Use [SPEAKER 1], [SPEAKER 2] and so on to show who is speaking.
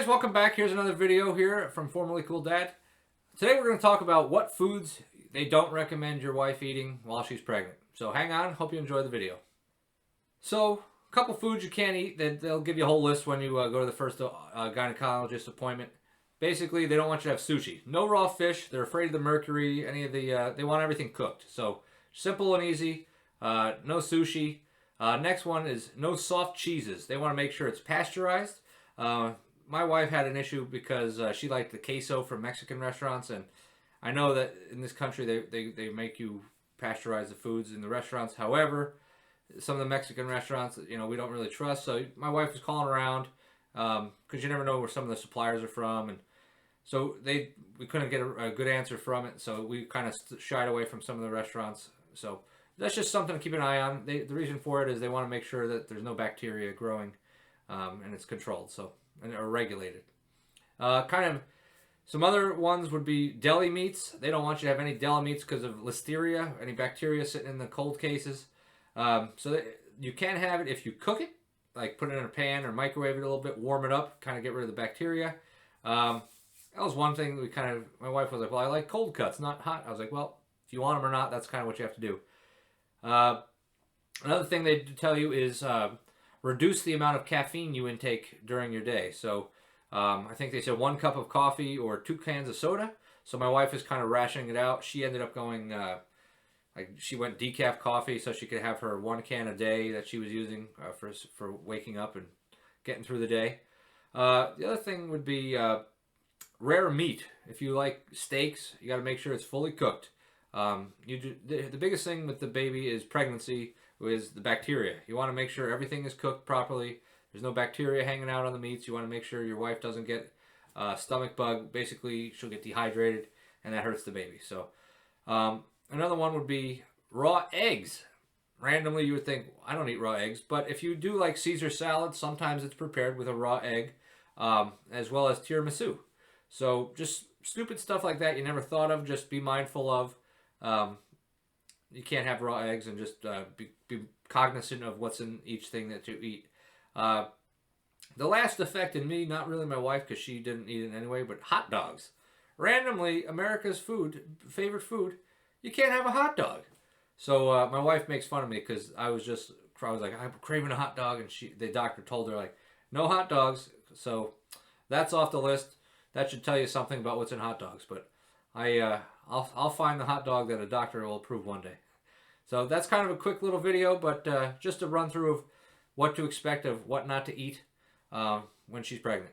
[SPEAKER 1] guys, welcome back. Here's another video here from Formerly Cool Dad. Today we're going to talk about what foods they don't recommend your wife eating while she's pregnant. So hang on, hope you enjoy the video. So, a couple foods you can't eat. They'll give you a whole list when you go to the first gynecologist appointment. Basically, they don't want you to have sushi. No raw fish. They're afraid of the mercury. They want everything cooked. So, simple and easy. No sushi. Next one is no soft cheeses. They want to make sure it's pasteurized. My wife had an issue because she liked the queso from Mexican restaurants, and I know that in this country they make you pasteurize the foods in the restaurants. However, some of the Mexican restaurants, we don't really trust. So my wife was calling around because you never know where some of the suppliers are from, and so we couldn't get a good answer from it. So we kind of shied away from some of the restaurants. So that's just something to keep an eye on. The reason for it is they want to make sure that there's no bacteria growing and it's controlled. Or regulated. Kind of some other ones would be deli meats. They don't want you to have any deli meats because of listeria, any bacteria sitting in the cold cases. You can have it if you cook it, like put it in a pan or microwave it a little bit, warm it up, kind of get rid of the bacteria. That was one thing my wife was like, well, I like cold cuts, not hot. I was like, well, if you want them or not, that's kind of what you have to do. Another thing they tell you is reduce the amount of caffeine you intake during your day. So I think they said 1 cup of coffee or 2 cans of soda. So my wife is kind of rationing it out. She ended up going, she went decaf coffee so she could have her 1 can a day that she was using for waking up and getting through the day. The other thing would be rare meat. If you like steaks, you got to make sure it's fully cooked. The biggest thing with the baby is pregnancy is the bacteria. You want to make sure everything is cooked properly. There's no bacteria hanging out on the meats. You want to make sure your wife doesn't get stomach bug. Basically, she'll get dehydrated, and that hurts the baby. So another one would be raw eggs. Randomly, you would think, I don't eat raw eggs. But if you do like Caesar salad, sometimes it's prepared with a raw egg, as well as tiramisu. So just stupid stuff like that you never thought of. Just be mindful of. You can't have raw eggs, and just be cognizant of what's in each thing that you eat. The last affected me, not really my wife because she didn't eat it anyway, but hot dogs. Randomly, America's favorite food, you can't have a hot dog. So my wife makes fun of me because I was like, I'm craving a hot dog, and the doctor told her, like, no hot dogs. So that's off the list. That should tell you something about what's in hot dogs. But I'll find the hot dog that a doctor will approve one day. So that's kind of a quick little video, but just a run through of what to expect of what not to eat when she's pregnant.